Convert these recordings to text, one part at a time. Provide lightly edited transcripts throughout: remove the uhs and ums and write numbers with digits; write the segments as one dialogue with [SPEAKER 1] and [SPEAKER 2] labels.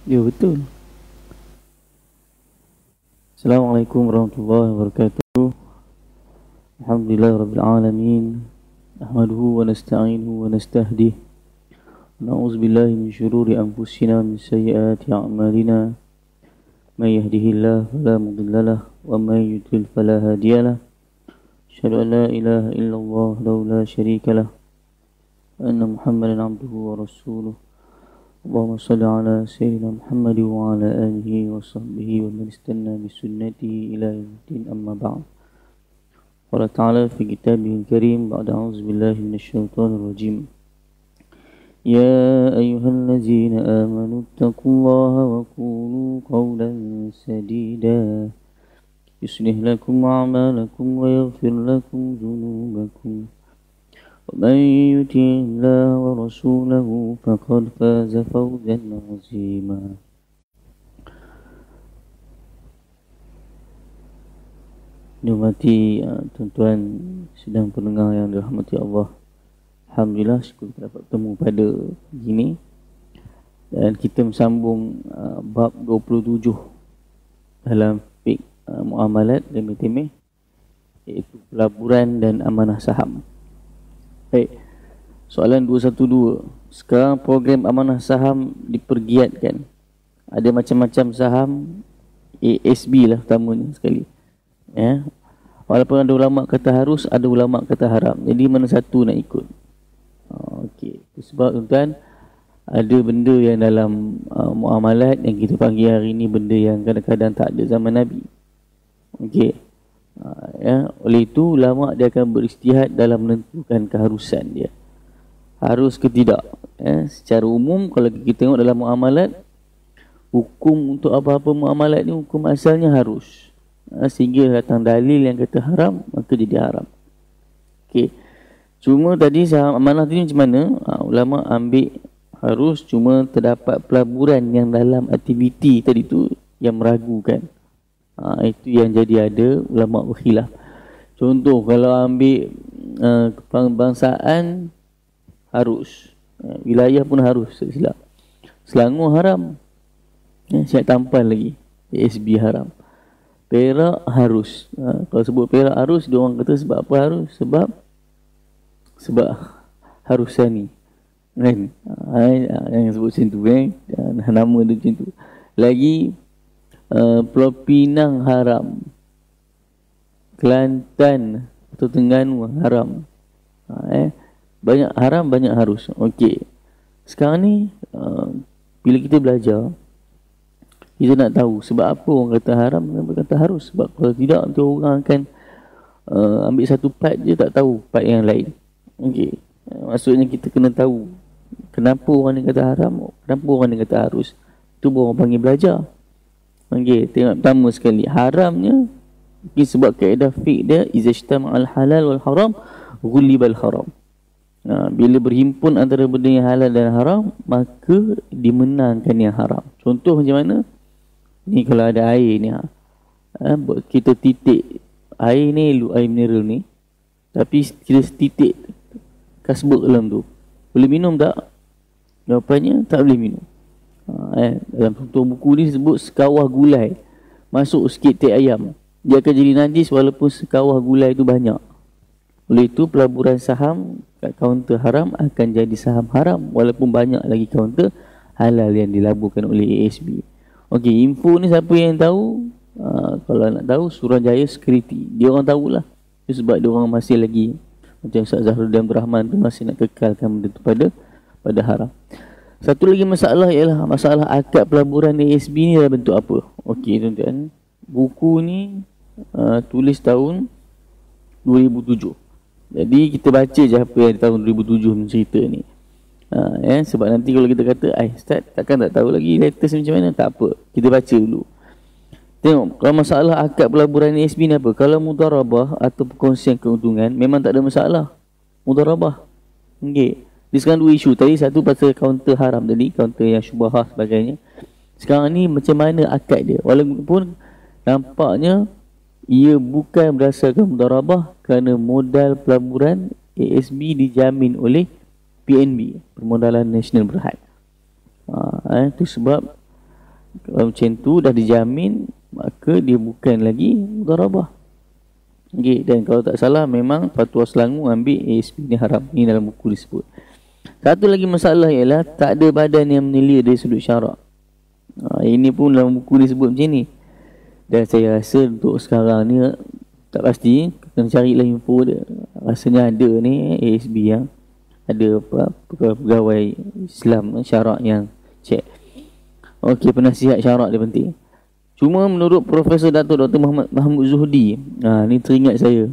[SPEAKER 1] Ya betul. Assalamualaikum warahmatullahi wabarakatuh. Alhamdulillah rabbil alamin. Nahmaduhu wa nasta'inuhu wa nastahdih. Na'udzu billahi min syururi anfusina min sayyiati a'malina. May yahdihillahu fala mudhillalah wa may yudlil fala hadiyalah. Asyhadu an la ilaha illallah wahdahu la syarikalah wa anna Muhammadan 'abduhu wa rasuluh. Allahumma salli ala sayyidina Muhammad wa ala alihi wa sahbihi wa man istanna bi sunnatihi ila yaumiddin, amma ba'd. Qala ta'ala fi kitabihil karim ba'da a'udzu billahi minasyaitonir rajim. Ya ayyuhallazina amanu taqullaha wa qulu qawlan sadida yuslih lakum a'malakum wa yaghfir lakum dhunubakum. ومن يطع الله ورسوله فقد فاز فوزا عظيما. Dihormati tuan-tuan sedang pendengar yang dirahmati Allah, alhamdulillah syukur kita dapat bertemu pada pagi ini dan kita bersambung bab 27 dalam fiqh muamalat dan temeh, iaitu pelaburan dan amanah saham. Baik, soalan 212. Sekarang program amanah saham dipergiatkan. Ada macam-macam saham, ASB lah utamanya sekali. Ya. Walaupun ada ulama kata harus, ada ulama kata haram. Jadi mana satu nak ikut? Okey. Sebab tuan-tuan, ada benda yang dalam muamalat yang kita panggil hari ini benda yang kadang-kadang tak ada zaman Nabi. Okey. Ya, oleh itu ulama dia akan beristihad dalam menentukan keharusan dia, harus ke tidak. Ya, secara umum kalau kita tengok dalam muamalat, hukum untuk apa-apa muamalat ni hukum asalnya harus. Sehingga datang dalil yang kata haram, maka jadi haram. Okey. Cuma tadi saham amanah tadi macam mana? Ulama ambil harus, cuma terdapat pelaburan yang dalam aktiviti tadi tu yang meragukan. Itu yang jadi ada ulama berkhilaf. Contoh kalau ambil kebangsaan harus, wilayah pun harus, silap. Selangor haram, Syed Tampan lagi, ASB haram. Perak harus. Kalau sebut Perak harus, dia orang kata sebab apa harus? Sebab harusan ni, kan? Yang sebut macam tu, nama dia macam tu. Lagi Pulau Pinang haram, Kelantan atau Terengganu haram. Banyak haram, banyak harus. Okey. Sekarang ni bila kita belajar, kita nak tahu sebab apa orang kata haram, kenapa kata harus. Sebab kalau tidak, nanti orang akan ambil satu part je, tak tahu part yang lain. Okey. Maksudnya kita kena tahu kenapa orang ni kata haram, kenapa orang ni kata harus. Itu orang panggil belajar. Okey, tengok pertama sekali, haramnya mungkin sebab kaedah fiqh dia izajtama'al halal wal haram ghulibal haram. Bila berhimpun antara benda yang halal dan haram, maka dimenangkan yang haram. Contoh macam mana? Ni kalau ada air ni, kita titik air ni, air mineral ni, tapi kita titik kasbuk dalam tu, boleh minum tak? Jawapannya tak boleh minum. Dalam contoh buku ni sebut sekawah gulai masuk sikit teh ayam, dia akan jadi najis walaupun sekawah gulai tu banyak. Oleh itu pelaburan saham kat kaunter haram akan jadi saham haram walaupun banyak lagi kaunter halal yang dilaburkan oleh ASB. Okey, info ni siapa yang tahu? Kalau nak tahu, Suruhanjaya Security, dia orang tahulah. Itu sebab dia orang masih lagi, macam Ustaz Zahruddin Abdul Rahman tu, masih nak kekalkan benda tu pada haram. Satu lagi masalah ialah masalah akad pelaburan ASB ni dalam bentuk apa? Okey tuan-tuan, buku ni tulis tahun 2007. Jadi kita baca je apa yang di tahun 2007 cerita ni. Sebab nanti kalau kita kata, Ustaz takkan tak tahu lagi latest macam mana, tak apa, kita baca dulu. Tengok, kalau masalah akad pelaburan ASB ni apa? Kalau mudharabah atau perkongsian keuntungan, memang tak ada masalah. Mudharabah. Okey. Dia sekarang dua isu. Tadi satu pasal kaunter haram tadi, kaunter yang syubhah sebagainya. Sekarang ni macam mana akad dia? Walaupun nampaknya ia bukan berdasarkan mudharabah kerana modal pelaburan ASB dijamin oleh PNB, Permodalan Nasional Berhad. Itu sebab Kalau macam tu dah dijamin, maka dia bukan lagi mudharabah. Okay, dan kalau tak salah memang Fatwa Selangor ambil ASB ni haram. Ni dalam buku disebut. Satu lagi masalah ialah tak ada badan yang menilai dari sudut syarak. Ini pun dalam buku disebut macam ni. Dan saya rasa untuk sekarang ni tak pasti, kena carilah info dia. Rasanya ada ni ASB yang ada pegawai Islam syarak yang cek. Okey, penasihat syarak dia penting. Cuma menurut Profesor Dr. Mahmud Zuhdi, ni teringat saya.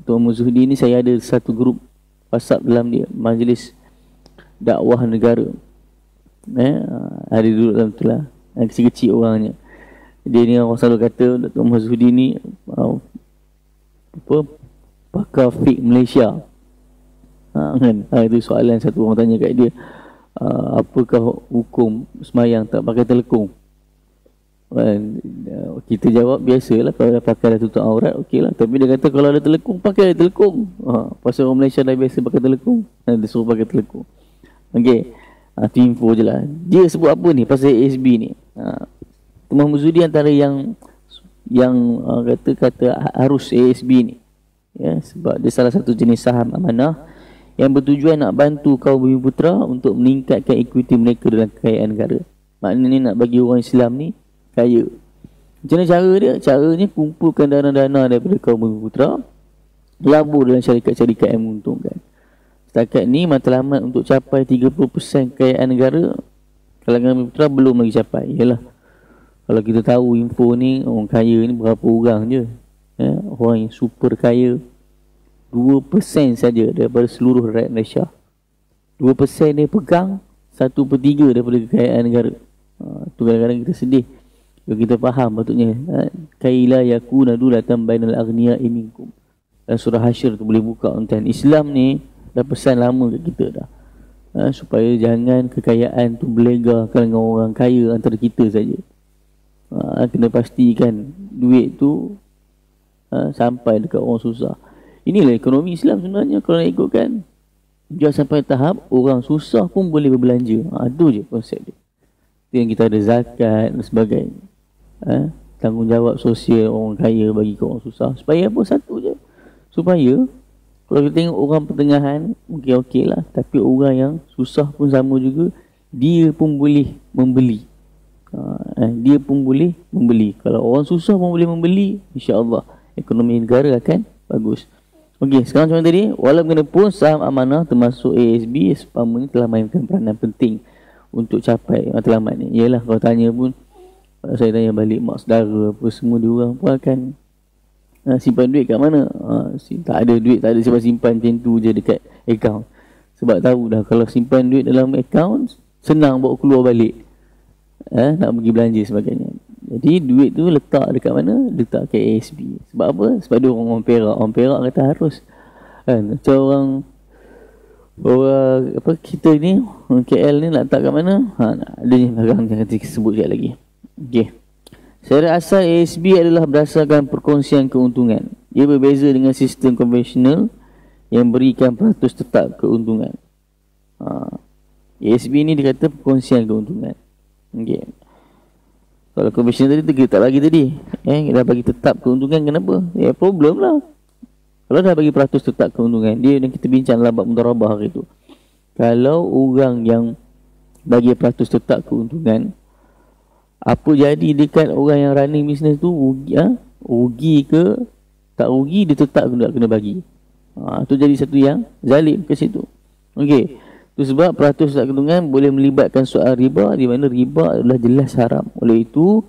[SPEAKER 1] Dr. Mahmud Zuhdi ni saya ada satu grup WhatsApp dalam dia, Majlis Dakwah Negara. Ada duduk dalam tu lah. Kecil-kecil orangnya. Dia ni orang selalu kata Dr. Mahmud Zuhdi ni pakar fiqh Malaysia. Itu soalan satu orang tanya kat dia, apakah hukum semayang tak pakai telekung? Kita jawab biasalah, kalau dah pakai dah tutup aurat okey lah. Tapi dia kata kalau ada telekung, pakai telekung. Pasal orang Malaysia dah biasa pakai telekung, dia suruh pakai telekung. Okey, tu info je lah. Dia sebut apa ni pasal ASB ni? Mahmud Zuhdi antara yang kata harus ASB ni, ya, sebab dia salah satu jenis saham amanah yang bertujuan nak bantu kaum bumi putera untuk meningkatkan equity mereka dalam kekayaan negara. Maknanya nak bagi orang Islam ni kaya. Macam mana cara dia? Caranya kumpulkan dana-dana daripada kaum bumi putera, labur dalam syarikat-syarikat yang menguntungkan. Setakat ni matlamat untuk capai 30% kekayaan negara kalangan bumi putera belum lagi capai. Yalah, kalau kita tahu info ni, orang kaya ni berapa orang je, ya? Orang yang super kaya 2% saja daripada seluruh rakyat Malaysia. 2% dia pegang 1/3 daripada kekayaan negara. Tu kadang-kadang kita sedih. Kalau kita faham patutnya, kaila yakuna dulatan bainal aghniya'i minkum. Dan surah Hasyr tu boleh buka tuan. Islam ni dah pesan lama kat kita dah. Supaya jangan kekayaan tu berlega kalangan orang kaya antara kita saja. Kena pastikan duit tu sampai dekat orang susah. Inilah ekonomi Islam sebenarnya kalau nak ikutkan. Jangan sampai tahap orang susah pun boleh berbelanja. Itu je konsep dia. Itu yang kita ada zakat dan sebagainya. Tanggungjawab sosial orang kaya bagi ke orang susah. Supaya apa? Satu je. Supaya kalau kita tengok orang pertengahan, mungkin okey lah. Tapi orang yang susah pun sama juga. Dia pun boleh membeli. Dia pun boleh membeli. Kalau orang susah pun boleh membeli, insya-Allah ekonomi negara akan bagus. Okey, sekarang macam tadi, walaupun saham amanah termasuk ASB sepamanya telah mainkan peranan penting untuk capai matlamat ni. Yalah, kalau tanya pun, saya tanya balik mak saudara apa semua, dia orang pun akan simpan duit kat mana? Tak ada duit, tak ada simpan macam tu je dekat akaun. Sebab tahu dah kalau simpan duit dalam akaun senang bawa keluar balik. Nak pergi belanja sebagainya. Jadi duit tu letak dekat mana? Letak kat ASB. Sebab apa? Sebab dia orang Perak. Orang Perak kata harus. Macam orang apa kita ni, orang KL ni nak letak kat mana? Ada ni belakang, jangan sebut sekali lagi. Okey. Secara asal ASB adalah berdasarkan perkongsian keuntungan. Ia berbeza dengan sistem konvensional yang berikan peratus tetap keuntungan. ASB ni dikata perkongsian keuntungan. Okey. Kalau konvensional tadi kita tak bagi tadi, dah bagi tetap keuntungan, kenapa? Problem lah. Kalau dah bagi peratus tetap keuntungan, dia yang kita bincang dalam bab mudharabah hari tu. Kalau orang yang bagi peratus tetap keuntungan, apa jadi dekat orang yang running business tu, rugi ke tak rugi, dia tetap kena bagi. Tu jadi satu yang zalim ke situ. Okey. Itu sebab peratus tetap keuntungan boleh melibatkan soal riba, di mana riba adalah jelas haram. Oleh itu,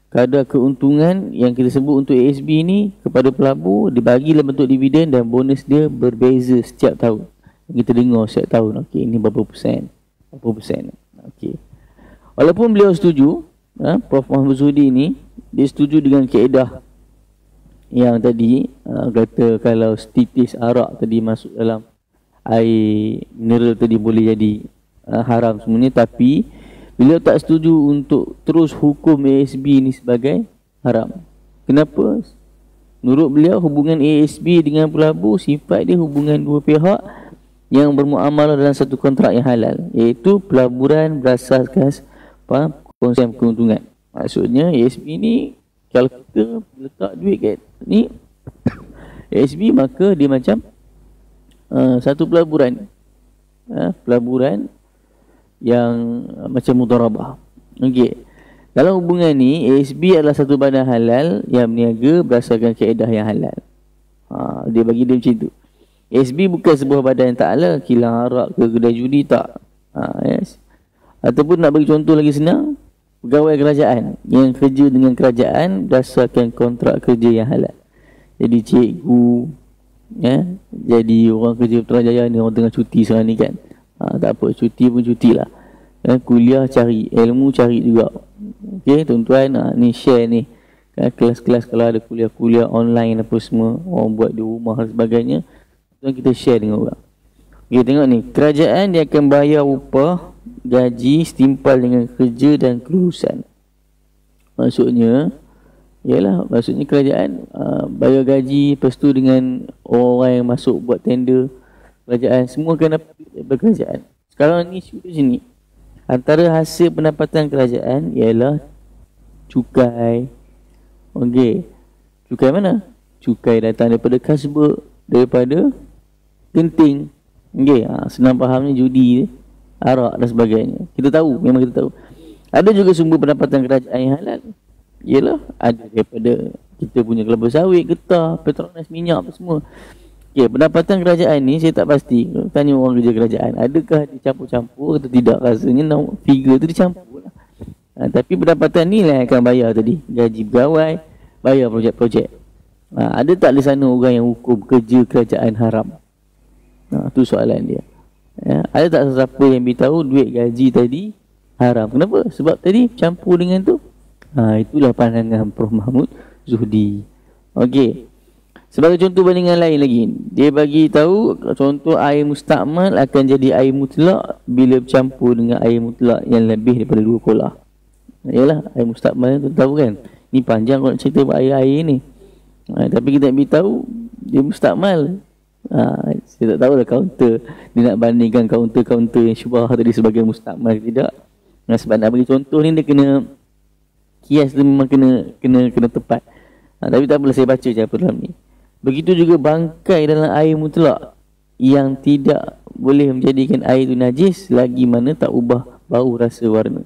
[SPEAKER 1] kadar keuntungan yang kita sebut untuk ASB ni kepada pelabur dibagi dalam bentuk dividen dan bonus dia berbeza setiap tahun. Kita dengar setiap tahun, okey, ini berapa persen, berapa persen. Okey. Walaupun beliau setuju, Prof. Mahmud Zuhdi ni, dia setuju dengan kaedah yang tadi, kata kalau setitis arak tadi masuk dalam air mineral tadi boleh jadi haram semuanya. Tapi beliau tak setuju untuk terus hukum ASB ni sebagai haram. Kenapa? Menurut beliau, hubungan ASB dengan pelabur sifat dia hubungan dua pihak yang bermuamalah dalam satu kontrak yang halal, iaitu pelaburan berasaskan perkongsian keuntungan. Maksudnya ASB ni, kalau kita letak duit kat ni ASB, maka dia macam satu pelaburan, pelaburan yang macam mudharabah. Okey, dalam hubungan ni ASB adalah satu badan halal yang berniaga berdasarkan kaedah yang halal. Dia bagi dia macam tu. ASB bukan sebuah badan yang tak halal, kilang arak ke kedai judi, tak. Yes. Ataupun nak bagi contoh lagi senang, pegawai kerajaan yang kerja dengan kerajaan berdasarkan kontrak kerja yang halal. Jadi cikgu, jadi orang kerja Putrajaya ni, orang tengah cuti sekarang ni kan, tak apa, cuti pun cuti lah. Kuliah cari, ilmu cari juga. Okey tuan-tuan, ni share ni, kelas-kelas kalau ada kuliah-kuliah online apa semua, orang buat di rumah dan sebagainya, kita share dengan orang. Okey, tengok ni, kerajaan dia akan bayar upah, gaji setimpal dengan kerja dan kelulusan. Maksudnya maksudnya kerajaan bayar gaji, lepas tu dengan orang yang masuk buat tender kerajaan, semua kena dapat kerajaan. Sekarang ni isu di sini, antara hasil pendapatan kerajaan ialah cukai. Okey, cukai mana? Cukai datang daripada kasbah, daripada genting. Okey, senang fahamnya judi, arak dan sebagainya. Kita tahu, memang kita tahu. Ada juga sumber pendapatan kerajaan yang halal. Ialah ada daripada kita punya kelapa sawit, getah, Petronas, minyak apa semua. Okey, pendapatan kerajaan ni saya tak pasti. Tanya orang kerja kerajaan, adakah dicampur-campur atau tidak? Rasanya figure tu dicampur lah. Tapi pendapatan ni lah yang akan bayar tadi, gaji pegawai, bayar projek-projek. Ada tak di sana orang yang hukum kerja kerajaan haram? Tu soalan dia. Ada tak siapa yang beritahu duit gaji tadi haram? Kenapa? Sebab tadi campur dengan tu. Itulah pandangan Prof Mahmud Zuhdi. Okey, sebagai contoh bandingan lain lagi, dia bagi tahu contoh air mustakmal akan jadi air mutlak bila bercampur dengan air mutlak yang lebih daripada 2 kolah. Yalah, air mustakmal tu tahu kan. Ni panjang kalau nak cerita air-air ni. Tapi kita nak beritahu dia mustakmal. Saya tak tahu lah kaunter dia nak bandingkan kaunter-kaunter yang syubhah tadi sebagai mustakmal tidak. Sebab nak bagi contoh ni dia kena kias, dia memang kena tepat. Tapi tak apalah, saya baca je apa dalam ni. Begitu juga bangkai dalam air mutlak yang tidak boleh menjadikan air itu najis lagi mana tak ubah bau, rasa, warna.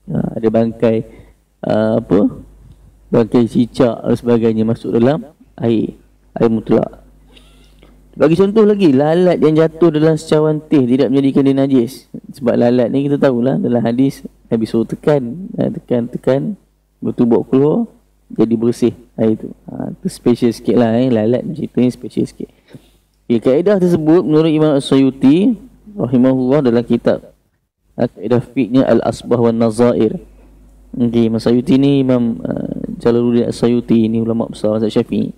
[SPEAKER 1] Ada bangkai bangkai cicak dan sebagainya masuk dalam air mutlak. Bagi contoh lagi, lalat yang jatuh dalam secawan teh tidak menjadikan dia najis. Sebab lalat ni kita tahulah dalam hadis Nabi suruh tekan, bertubuh keluar, jadi bersih air tu. Tu special sikit lah, lalat cerita ni special sikit. Kaedah tersebut menurut Imam As-Sayuti rahimahullah dalam kitab kaedah fiqhnya Al-Asbah wan Nazair. Imam As-Sayuti ni Imam Jalaluddin As-Sayuti ni ulama besar mazhab Syafi'i.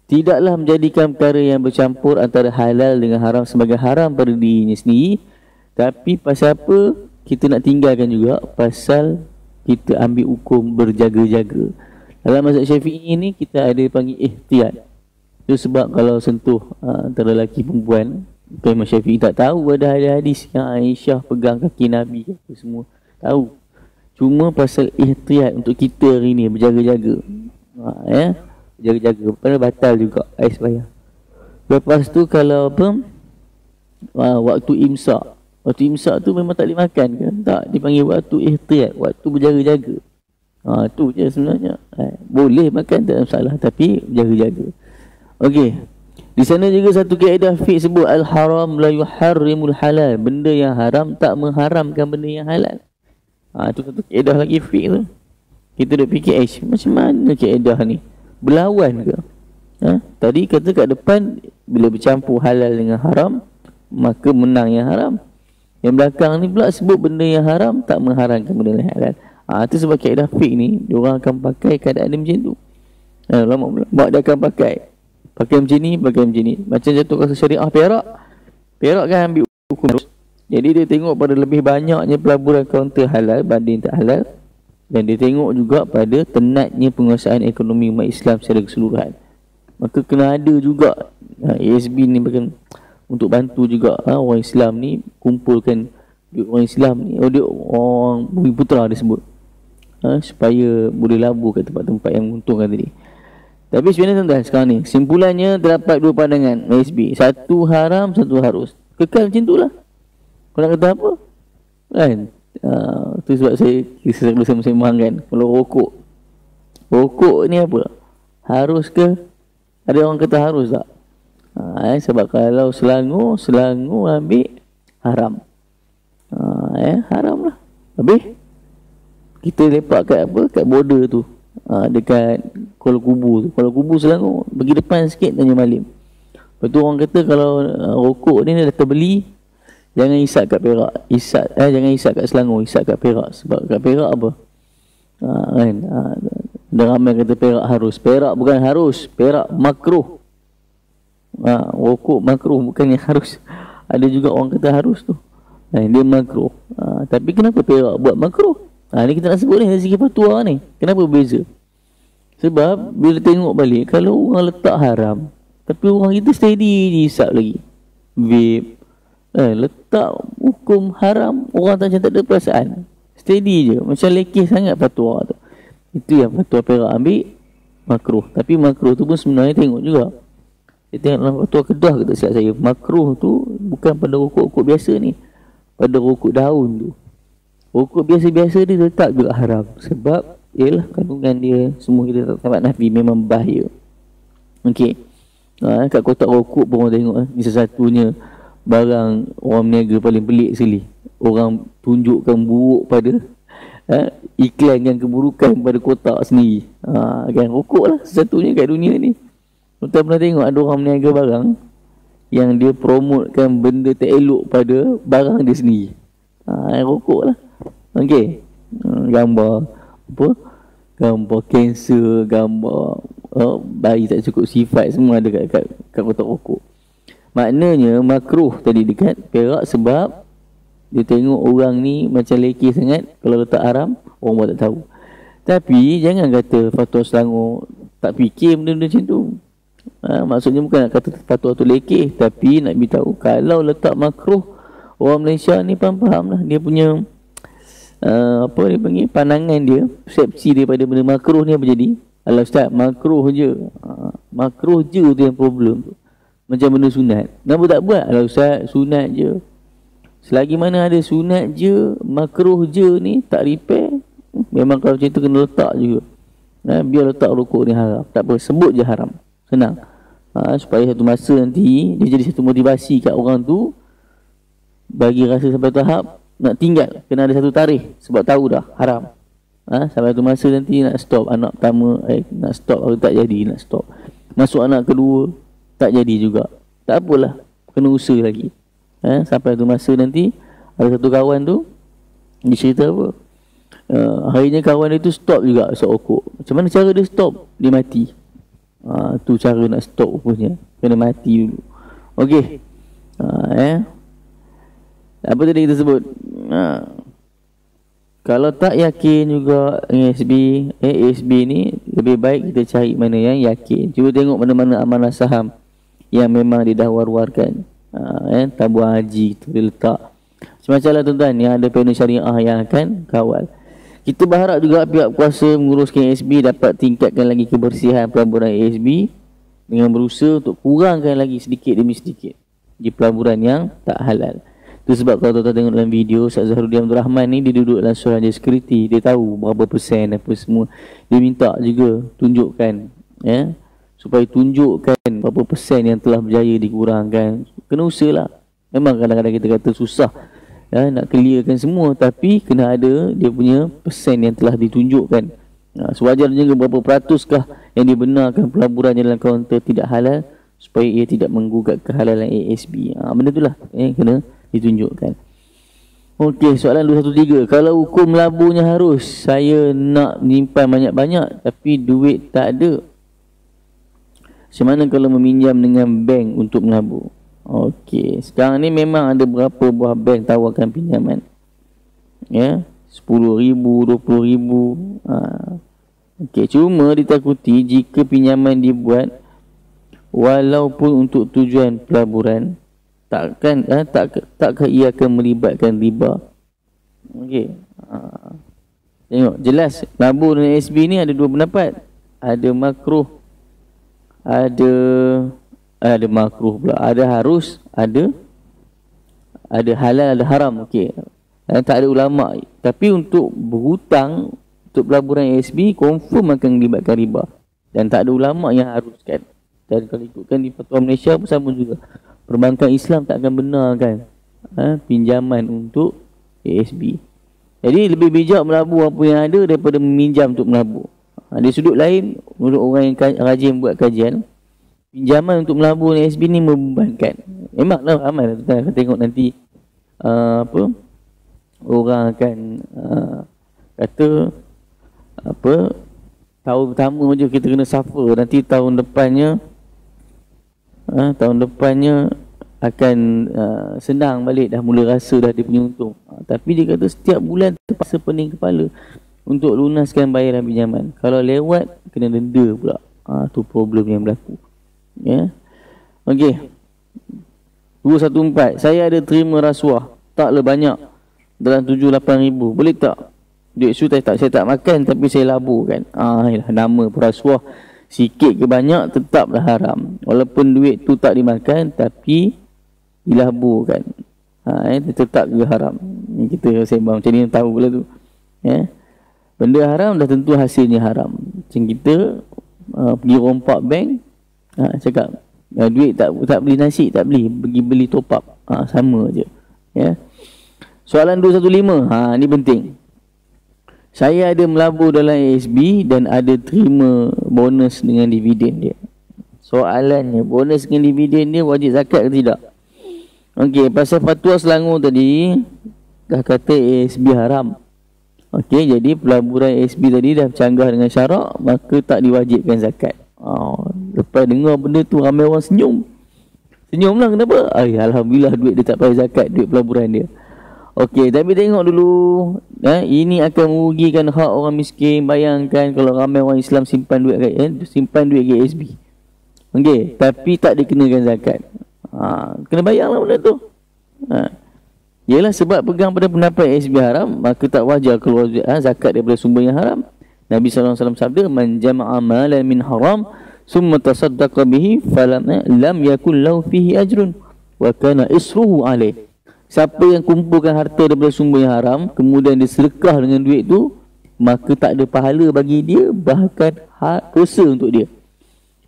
[SPEAKER 1] Tidaklah menjadikan perkara yang bercampur antara halal dengan haram sebagai haram pada dirinya sendiri, tapi pasal apa kita nak tinggalkan juga, pasal kita ambil hukum berjaga-jaga. Dalam mazhab Syafi'i ni kita ada panggil ihtiyat. Itu sebab kalau sentuh antara lelaki perempuan, Imam Syafi'i tak tahu ada hadis yang Aisyah pegang kaki Nabi apa semua. Tahu. Cuma pasal ihtiyat untuk kita hari ni berjaga-jaga. Jaga-jaga, padahal batal juga ais bayar. Lepas tu kalau waktu imsak tu memang tak boleh makan kan? Tak, dipanggil waktu ihtiyat, waktu berjaga-jaga. Tu je sebenarnya. Boleh makan tak ada masalah, tapi berjaga-jaga. Okey. Di sana juga satu kaedah fiqh sebut al-haram la yuharrimul halal. Benda yang haram tak mengharamkan benda yang halal. Tu satu kaedah lagi fiqh tu. Kita dah fikir macam mana kaedah ni? Berlawan ke? Tadi kata kat depan bila bercampur halal dengan haram maka menang yang haram. Yang belakang ni pula sebut benda yang haram tak mengharamkan benda yang halal. Itu sebab kaedah fiqh ni diorang akan pakai keadaan dia macam tu. Lama dia akan pakai macam ni. Macam jatuh kasus syariah Perak kan ambil hukum. Jadi dia tengok pada lebih banyaknya pelaburan kaunter halal banding tak halal. Dan dia tengok juga pada tenatnya penguasaan ekonomi umat Islam secara keseluruhan. Maka kena ada juga ASB ni bahkan untuk bantu juga orang Islam ni kumpulkan duit orang Islam ni. Dia orang Bumi Putra dia sebut. supaya boleh labur kat tempat-tempat yang menguntungkan tadi. Tapi sebenarnya tuan-tuan, sekarang ni simpulannya terdapat dua pandangan ASB. Satu haram, satu harus. Kekal macam tu lah. Kau nak kata apa? Kan? Tu sebab saya selalu sembang kan. Kalau rokok ni apa? Harus ke? Ada orang kata harus tak? Sebab kalau selangor ambil haram. Haram lah. Habis kita lepak kat apa? Kat border tu. Dekat Kuala Kubu tu. Kuala Kubu Selangor. Pergi depan sikit tanya malim. Lepas tu orang kata kalau rokok ni dah terbeli, jangan isap kat Perak. Jangan isap kat Selangor, isap kat Perak. Sebab kat Perak apa? Kan? Ada ramai kata Perak harus. Perak bukan harus. Perak makruh. Rokok makruh bukannya harus. Ada juga orang kata harus tu. Dia makruh. Tapi kenapa Perak buat makruh? Ni kita nak sebut ni dari segi fatwa ni. Kenapa beza? Sebab bila tengok balik, kalau orang letak haram, tapi orang kita steady je isap lagi. Vape. Letak hukum haram, orang tak macam tak ada perasaan. Steady je. Macam lekeh sangat fatwa tu. Itu yang fatwa Perak ambil makruh. Tapi makruh tu pun sebenarnya tengok juga. Saya tengok dalam fatwa Kedah kata silap saya. Makruh tu bukan pada rokok-rokok biasa ni. Pada rokok daun tu. Rokok biasa-biasa dia tetap juga haram. Sebab ialah kandungan dia semua kita tak dapat nafi, memang bahaya. Okey. Kat kotak rokok pun orang tengok ni satu-satunya barang orang berniaga paling pelik sekali. Orang tunjukkan buruk pada iklankan keburukan pada kotak sendiri. Kan rokok lah satu-satunya kat dunia ni. Kita pernah tengok ada orang berniaga barang yang dia promotekan benda tak elok pada barang dia sendiri. Rokok lah. Okey. Gambar apa? Gambar kanser, gambar bayi tak cukup sifat, semua ada kat kotak rokok. Maknanya makruh tadi dekat Perak sebab dia tengok orang ni macam lekeh sangat. Kalau letak haram, orang pun tak tahu. Tapi jangan kata fatwa Selangor tak fikir benda-benda macam tu. Maksudnya bukan nak kata fatwa tu lekeh, tapi nak beritahu kalau letak makruh, orang Malaysia ni faham lah. Dia punya apa dia panggil, pandangan dia, persepsi daripada benda makruh ni apa jadi? Alah ustaz, makruh je. Makruh je tu yang problem tu. Macam benda sunat. Kenapa tak buat? Alah ustaz, sunat je. Selagi mana ada sunat je, makruh je ni tak repair, memang kalau macam tu kena letak juga. Biar letak rokok ni haram. Tak apa, sebut je haram. Senang. Supaya satu masa nanti dia jadi satu motivasi kat orang tu bagi rasa sampai tahap nak tinggal. Kena ada satu tarikh sebab tahu dah haram. Sampai satu masa nanti nak stop. Anak pertama nak stop, tak jadi nak stop. Masuk anak kedua tak jadi juga. Tak apalah, kena usaha lagi. Sampai satu masa nanti ada satu kawan tu dia cerita apa, akhirnya kawan dia tu stop juga asap rokok. Macam mana cara dia stop? Dia mati. Tu cara nak stop rupanya. Kena mati dulu. Okey. Apa tadi kita sebut? Kalau tak yakin juga ASB ni, lebih baik kita cari mana yang yakin. Cuba tengok mana-mana amanah saham yang memang dia dah war-warkan. Tabung haji tu dia letak. Macam lah tuan-tuan, yang ada panel syariah yang akan kawal. Kita berharap juga pihak kuasa menguruskan ASB dapat tingkatkan lagi kebersihan pelaburan ASB dengan berusaha untuk kurangkan lagi sedikit demi sedikit di pelaburan yang tak halal. Itu sebab kalau tuan-tuan tengok dalam video, Ustaz Zahrudin Abdul Rahman ni dia duduk dalam Suruhanjaya Security. Dia tahu berapa persen apa semua. Dia minta juga tunjukkan, supaya tunjukkan berapa persen yang telah berjaya dikurangkan. Kena usaha lah. Memang kadang-kadang kita kata susah nak clearkan semua, tapi kena ada dia punya persen yang telah ditunjukkan. Sewajarnya berapa peratus kah yang dibenarkan pelaburan dalam kaunter tidak halal supaya ia tidak menggugat kehalalan ASB. Benda itulah kena ditunjukkan. Okey, soalan 213. Kalau hukum laburnya harus, saya nak menyimpan banyak-banyak tapi duit tak ada, macam mana kalau meminjam dengan bank untuk melabur? Okey, sekarang ni memang ada berapa buah bank tawarkan pinjaman. 10,000, 20,000. Okey, cuma ditakuti jika pinjaman dibuat walaupun untuk tujuan pelaburan, takkah ia akan melibatkan riba? Okey. Tengok, jelas melabur dengan ASB ni ada dua pendapat. Ada makruh, ada makruh pula, ada harus, ada halal, ada haram. Okey. Dan tak ada ulama. Tapi untuk berhutang, untuk pelaburan ASB confirm akan melibatkan riba. Dan tak ada ulama yang haruskan. Dan kalau ikutkan di Fatwa Malaysia pun sama juga. Perbankan Islam tak akan benarkan pinjaman untuk ASB. Jadi lebih bijak melabur apa yang ada daripada meminjam untuk melabur. Di sudut lain, menurut orang yang rajin buat kajian, pinjaman untuk melabur ASB ni membebankan. Memanglah ramai lah kita akan tengok nanti orang akan kata tahun pertama je kita kena suffer, nanti tahun depannya akan senang balik, dah mula rasa dah dia punya untung. Tapi dia kata setiap bulan terpaksa pening kepala untuk lunaskan bayaran pinjaman. Kalau lewat kena denda pula. Tu problem yang berlaku. Ya. Okey. 214. Saya ada terima rasuah. Taklah banyak. Dalam 7-8 ribu. Boleh tak? Duit su saya tak makan tapi saya labur kan. Yalah, nama perasuah sikit ke banyak tetaplah haram. Walaupun duit tu tak dimakan tapi dilabur kan. Tetap juga haram. Ni kita sembang macam ni tahu pula tu. Ya. Benda haram dah tentu hasilnya haram. Macam kita pergi rompak bank, cakap duit tak beli nasi, tak beli, pergi beli top up. Sama je. Ya. Soalan 215. Ni penting. Saya ada melabur dalam ASB dan ada terima bonus dengan dividen dia. Soalannya, bonus dengan dividen dia wajib zakat ke tidak? Okey, pasal fatwa Selangor tadi dah kata ASB haram. Okey, jadi pelaburan ASB tadi dah bercanggah dengan syarak, maka tak diwajibkan zakat. Lepas dengar benda tu ramai orang senyum. Senyum lah kenapa? Alhamdulillah duit dia tak payah zakat, duit pelaburan dia. Okey, tapi tengok dulu, ini akan merugikan hak orang miskin. Bayangkan kalau ramai orang Islam simpan duit ke ASB. Okey, tapi tak dikenakan zakat. Kena bayarlah benda tu. Yalah, sebab pegang pada pendapat ASB haram, maka tak wajar keluar zakat daripada sumber yang haram. Nabi SAW sabda, man jama'a malan min haram summa tasaddaqa bihi falam lam yakul lahu fihi ajrun wa kana isruhu alaih. Siapa yang kumpulkan harta daripada sumber yang haram, kemudian dia sedekah dengan duit tu, maka tak ada pahala bagi dia, bahkan dosa untuk dia.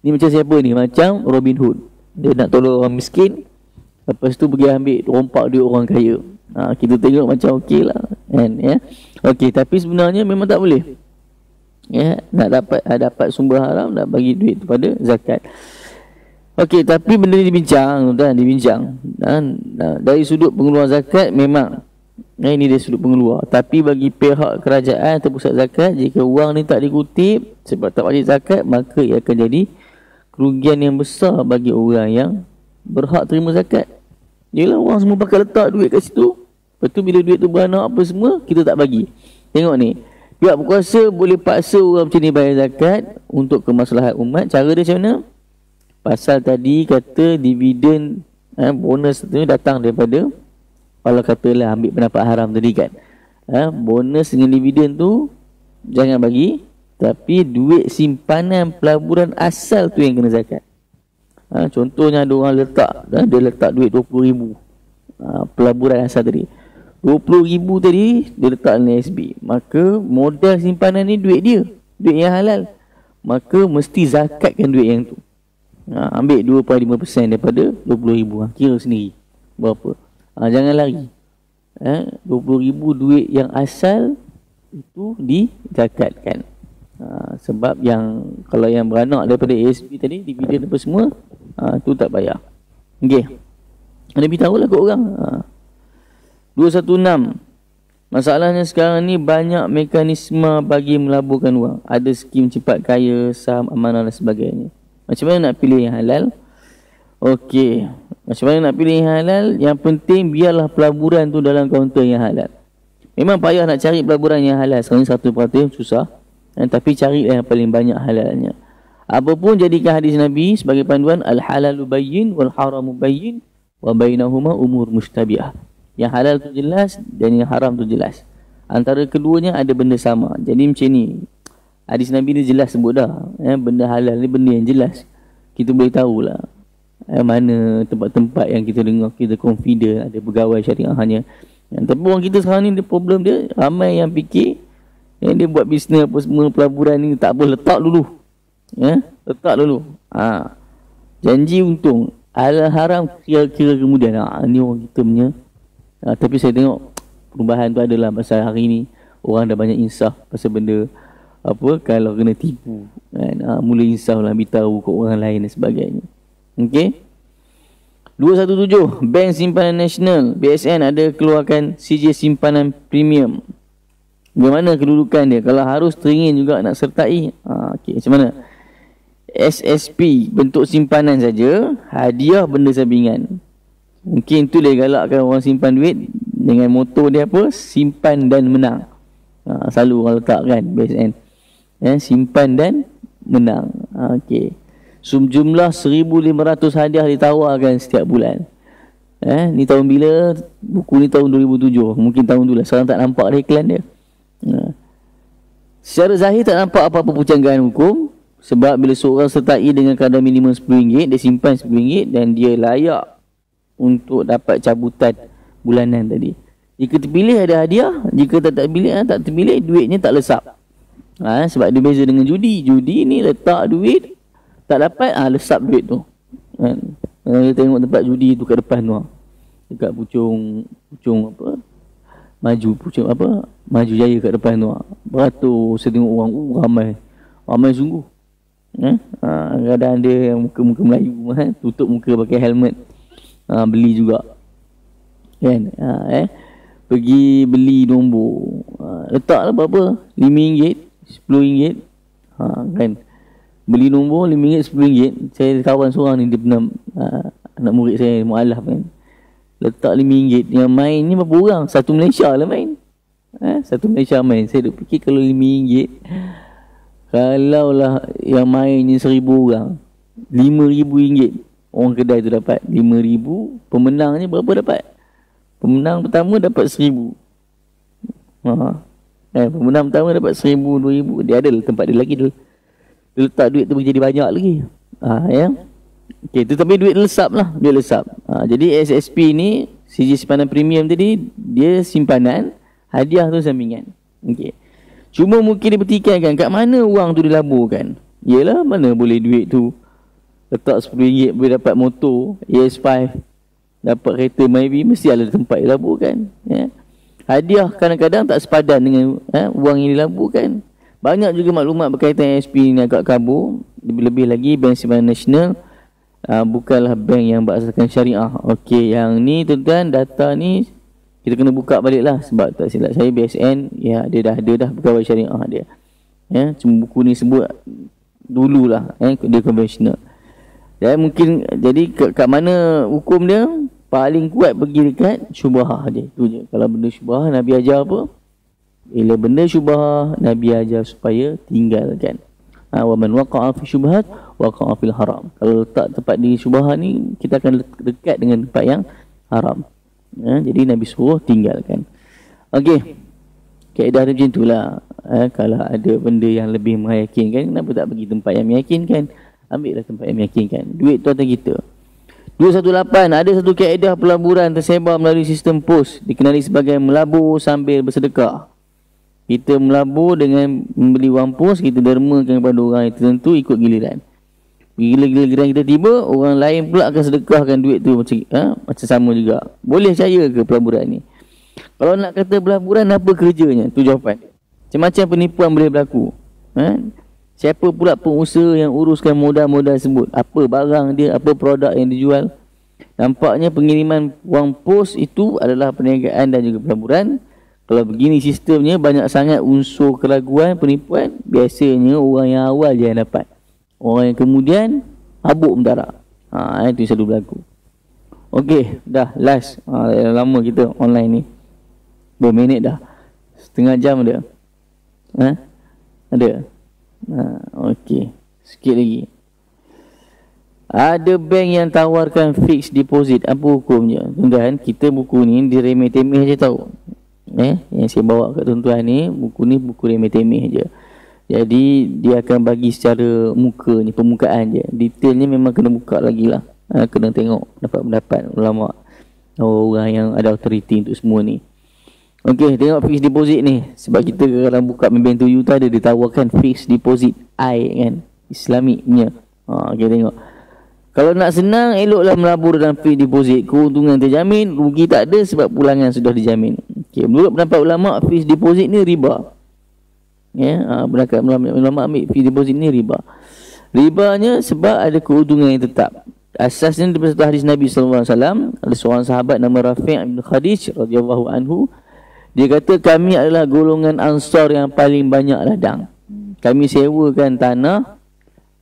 [SPEAKER 1] Ni macam siapa ni? Macam Robin Hood. Dia nak tolong orang miskin, lepas tu pergi ambil rompak duit orang kaya. Kita tengok macam okey lah kan, ya. Okey, tapi sebenarnya memang tak boleh. Ya, nak dapat sumber haram, nak bagi duit tu pada zakat. Okey, tapi benda ni dibincang. Dari sudut pengeluar zakat memang ini dari sudut pengeluar. Tapi bagi pihak kerajaan atau pusat zakat, jika wang ni tak dikutip sebab tak wajib zakat, maka ia akan jadi kerugian yang besar bagi orang yang berhak terima zakat. Yelah, orang semua pakai letak duit kat situ. Lepas tu bila duit tu beranak apa semua, kita tak bagi. Tengok ni, pihak berkuasa boleh paksa orang macam ni bayar zakat untuk kemaslahat umat. Cara dia macam mana? Pasal tadi kata dividen, bonus tu datang daripada, kalau katalah ambil pendapat haram tadi kan, bonus dengan dividen tu jangan bagi, tapi duit simpanan pelaburan asal tu yang kena zakat. Contohnya ada orang dia letak duit 20,000 pelaburan asal tadi, 20,000 tadi dia letak dalam ASB, maka modal simpanan ni duit dia, duit yang halal, maka mesti zakatkan duit yang tu. Ambil 2.5% daripada 20,000. Kira sendiri berapa. Jangan lari. 20,000 duit yang asal itu dizakatkan. Sebab yang kalau yang beranak daripada ASB tadi, dividen apa semua, tu tak bayar. Okey. Anda beritahu lah ke orang. 216. Masalahnya sekarang ni banyak mekanisme bagi melaburkan wang. Ada skim cepat kaya, saham amanah dan sebagainya. Macam mana nak pilih yang halal? Okey. Macam mana nak pilih yang halal? Yang penting biarlah pelaburan tu dalam kaunter yang halal. Memang payah nak cari pelaburan yang halal. Sekarang ni 1% susah. Tapi carilah yang paling banyak halalnya. Apapun jadikan hadis Nabi sebagai panduan, al-halalu bayyin wal haramu bayyin wa bainahuma umur mustabiah. Yang halal tu jelas dan yang haram tu jelas. Antara keduanya ada benda sama. Jadi macam ni, hadis Nabi ni jelas sebut dah, benda halal ni benda yang jelas. Kita boleh tahulah mana tempat-tempat yang kita dengar kita confident ada pegawai syariahnya. Tapi orang kita sekarang ni problem dia, ramai yang fikir yang dia buat bisnes apa semua pelaburan ni tak boleh letak dulu. Letak dulu. Janji untung, halal haram kira-kira kemudian. Ni orang kita punya. Tapi saya tengok perubahan tu adalah pasal hari ni orang dah banyak insaf pasal benda apa kalau kena tipu kan. Mula insaf lah beritahu ke orang lain dan sebagainya. Okey. 217, Bank Simpanan Nasional BSN ada keluarkan CJ simpanan premium. Bagaimana kedudukan dia? Kalau harus teringin juga nak sertai. Okey, macam mana? SSP bentuk simpanan saja, hadiah benda sampingan. Mungkin tu dia galakkan orang simpan duit dengan moto dia apa? Simpan dan menang. Selalu orang letak kan BSN. Simpan dan menang. Okey. Jumlah 1,500 hadiah ditawarkan setiap bulan. Ni tahun bila? Buku ni tahun 2007. Mungkin tahun tu lah. Sekarang tak nampak dah iklan dia. Secara zahir tak nampak apa-apa pucangan hukum. Sebab bila seorang sertai dengan kadar minimum RM10, dia simpan RM10 dan dia layak untuk dapat cabutan bulanan tadi. Jika terpilih ada hadiah, jika tak terpilih duitnya tak lesap. Sebab dia beza dengan judi. Judi ni letak duit, tak dapat, lesap duit tu. Kita tengok tempat judi tu kat depan tu. Dekat pucung apa? Pucung apa? Maju Jaya kat depan tu. Beratus saya tengok orang, ramai sungguh. Kadang ada yang muka-muka Melayu, tutup muka pakai helmet. Beli juga. Kan? Pergi beli nombor. Letaklah berapa? RM5, RM10. Kan? Beli nombor RM5, RM10. Saya kawan seorang ni, dia pernah anak murid saya, mu'alaf kan. Letak RM5. Yang main ni berapa orang? Satu Malaysia lah main. Satu Malaysia main. Saya duk fikir kalau RM5, kalau lah yang main ni 1,000 orang, RM5,000 orang kedai tu dapat. RM5,000. Pemenangnya berapa dapat? Pemenang pertama dapat RM1,000. Pemenang pertama dapat RM1,000, RM2,000. Dia ada tempat dia lagi. Dia letak duit tu jadi banyak lagi. Okay, tu tapi duit lesap lah. Duit lesap. Jadi SSP ni, CJ simpanan premium tadi, dia simpanan, hadiah tu sampingan. Okay. Cuma mungkin dia pertikaikan kat mana wang tu dilaburkan. Yelah, mana boleh duit tu letak RM10 boleh dapat motor ES5, dapat kereta Myvi, mesti ada tempat dilaburkan. Hadiah kadang-kadang tak sepadan dengan wang yang dilaburkan. Banyak juga maklumat berkaitan SSP ni agak kabur. Lebih-lebih lagi Bank Simpanan Nasional bukanlah bank yang berasaskan syariah. Okey, yang ni tuan-tuan, data ni kita kena buka balik lah. Sebab tak silap saya BSN, dia dah pegawai syariah dia. Cuma buku ni sebut dululah, dia konvensional. Mungkin jadi kat mana hukum dia paling kuat pergi dekat syubhah je. Itu je. Kalau benda syubhah, Nabi ajar apa? Bila benda syubhah, Nabi ajar supaya tinggalkan. Wa man waqa'a fi syubhat waqa'a fil haram. Kalau letak tempat di syubhah ni, kita akan dekat dengan tempat yang haram. Jadi Nabi suruh tinggalkan. Okey. Kaedah dia macam itulah. Kalau ada benda yang lebih meyakinkan, kenapa tak pergi tempat yang meyakinkan? Ambillah tempat yang meyakinkan. Duit tuan-tuan kita. 218. Ada satu kaedah pelaburan tersebar melalui sistem pos, dikenali sebagai melabur sambil bersedekah. Kita melabur dengan membeli wang pos, kita dermakan kepada orang yang tertentu ikut giliran. Bila giliran kita tiba, orang lain pula akan sedekahkan duit tu macam sama juga. Boleh percaya ke pelaburan ni? Kalau nak kata pelaburan, apa kerjanya? Tu jawapan. Macam-macam penipuan boleh berlaku. Siapa pula pengusaha yang uruskan modal-modal tersebut? Apa barang dia, apa produk yang dijual? Nampaknya pengiriman wang pos itu adalah perniagaan dan juga pelaburan. Kalau begini sistemnya, banyak sangat unsur keraguan, penipuan. Biasanya orang yang awal je yang dapat. Orang yang kemudian habuk mentara. Itu selalu berlaku. Okey, dah last. Lama kita online ni. Berapa minit dah? Setengah jam ada. Ada. Okey, sikit lagi. Ada bank yang tawarkan fixed deposit. Apa hukumnya? Tuan-tuan, kita buku ni diremeh-temeh je tahu. Yang saya bawa kat tuan-tuan ni, buku ni buku remeh-temeh je. Jadi dia akan bagi secara muka ni, permukaan je. Detailnya memang kena buka lagi lah. Kena tengok dapat pendapat ulama, orang yang ada authority untuk semua ni. Okey, tengok fixed deposit ni. Sebab kita kalau buka Maybank to You tu ada ditawarkan fixed deposit I kan, Islamiknya. Okey, tengok. Kalau nak senang, eloklah melabur dalam fixed deposit. Keuntungan terjamin, rugi tak ada sebab pulangan sudah dijamin. Okey, menurut pendapat ulama, fixed deposit ni riba. Pendapat ulama ambil fixed deposit ni riba. Ribanya sebab ada keuntungan yang tetap. Asasnya daripada hadis Nabi SAW, ada seorang sahabat nama Rafi' bin Khadij radhiyallahu anhu. Dia kata, kami adalah golongan Ansar yang paling banyak ladang. Kami sewakan tanah.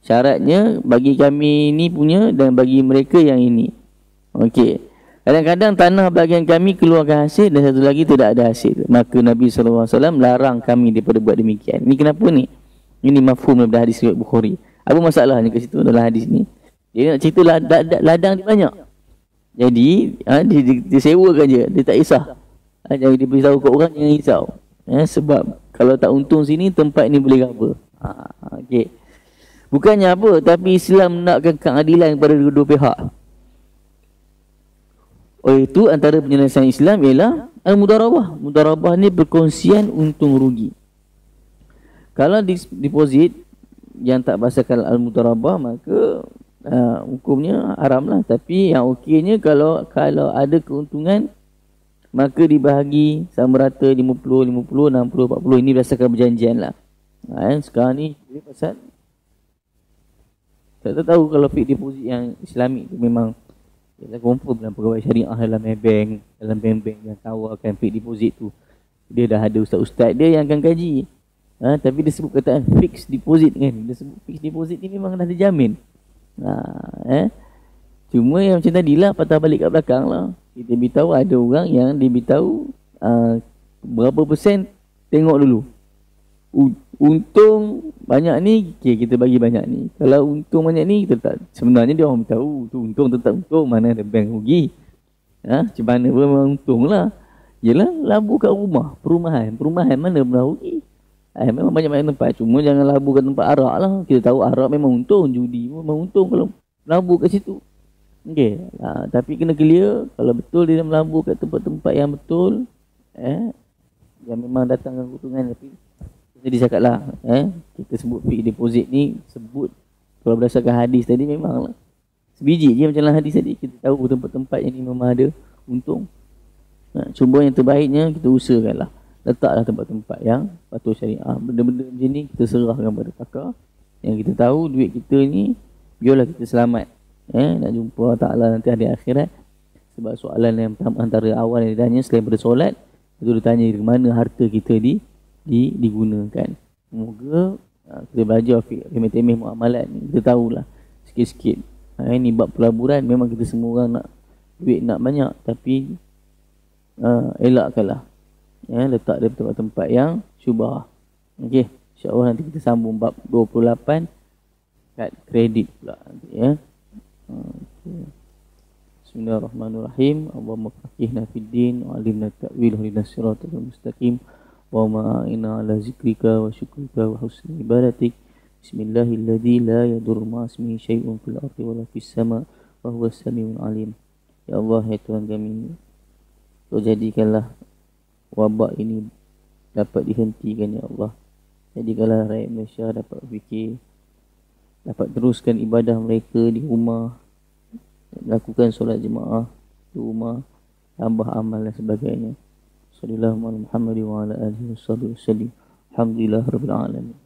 [SPEAKER 1] Syaratnya bagi kami ini punya dan bagi mereka yang ini. Okey. Kadang-kadang tanah bahagian kami keluarkan hasil dan satu lagi tidak ada hasil. Maka Nabi SAW larang kami daripada buat demikian. Ini kenapa ni? Ini mafhum daripada hadis riwayat Bukhari. Apa masalahnya kat situ dalam hadis ni? Dia nak cerita ladang dia banyak. Jadi dia sewakan je. Dia tak kisah. Jadi dia beritahu kat orang jangan risau. Sebab kalau tak untung sini, tempat ni boleh cover. Okey. Bukannya apa, tapi Islam nakkan keadilan kepada kedua pihak. Oleh itu antara penyelesaian Islam ialah al-mudarabah. Mudarabah ni perkongsian untung rugi. Kalau deposit yang tak berdasarkan al-mudarabah, maka hukumnya haram lah. Tapi yang okeynya kalau ada keuntungan, maka dibahagi sama rata 50, 50, 60, 40. Ini berdasarkan perjanjian lah. Sekarang ni pasal tak tahu kalau fixed deposit yang Islamik tu memang confirm dalam pegawai syariah dalam bank, dalam bank-bank yang tawarkan fixed deposit tu. Dia dah ada ustaz-ustaz dia yang akan kaji. Tapi dia sebut kataan fixed deposit kan. Dia sebut fixed deposit ni memang dah dijamin. Cuma yang macam tadi lah, patah balik kat belakang lah. Kita beritahu ada orang yang dia beritahu berapa persen, tengok dulu. Untung banyak ni, okay, kita bagi banyak ni. Kalau untung banyak ni, kita tak. Sebenarnya dia orang beritahu tu untung tetap untung, mana ada bank rugi. Macam mana pun memang untung lah. Yelah, labur kat rumah, perumahan mana pernah rugi. Memang banyak-banyak tempat. Cuma jangan labur kat tempat arak lah. Kita tahu arak memang untung, judi memang untung kalau labur kat situ. Okay. Tapi kena clear, kalau betul dia melabur kat tempat-tempat yang betul, yang memang datangkan keuntungan. Tapi jadi cakap lah, kita sebut fixed deposit ni, sebut kalau berdasarkan hadis tadi memang lah sebiji je macam dalam hadis tadi. Kita tahu tempat-tempat yang ni memang ada untung. Cuba yang terbaiknya kita usahakan lah, letaklah tempat-tempat yang patuh syariah. Benda-benda macam ni kita serahkan pada pakar yang kita tahu duit kita ni, biarlah kita selamat. Nak jumpa Allah Ta'ala nanti hari akhirat. Sebab soalan yang antara awal yang ditanya selain pada solat, itu ditanya di mana harta kita digunakan. Semoga kita belajar remeh-temeh muamalat ni, kita tahulah sikit-sikit. Ini bab pelaburan, memang kita semua orang nak duit nak banyak, tapi elakkanlah letak dia tempat-tempat yang syubhah. Okey, insya-Allah nanti kita sambung bab 28 kad kredit pula nanti Bismillahirrahmanirrahim. Allahumma faqihna fid din wa 'allimna ta'wil wa hdina siratal mustaqim. Wa inna ala zikrika wa syukrika wa husni ibadatik. Bismillahilladzi la yadurru ma'asmihi syai'un fil ardi wa la fis sama' wa huwas samiul alim. Ya Allah, ya Tuhan kami, Kau jadikanlah wabak ini dapat dihentikan ya Allah. Jadikanlah rakyat Malaysia dapat fikir, dapat teruskan ibadah mereka di rumah, lakukan solat jemaah di rumah, tambah amal dan sebagainya. Sallallahu alaihi wa sallam. Alhamdulillah rabbil alamin.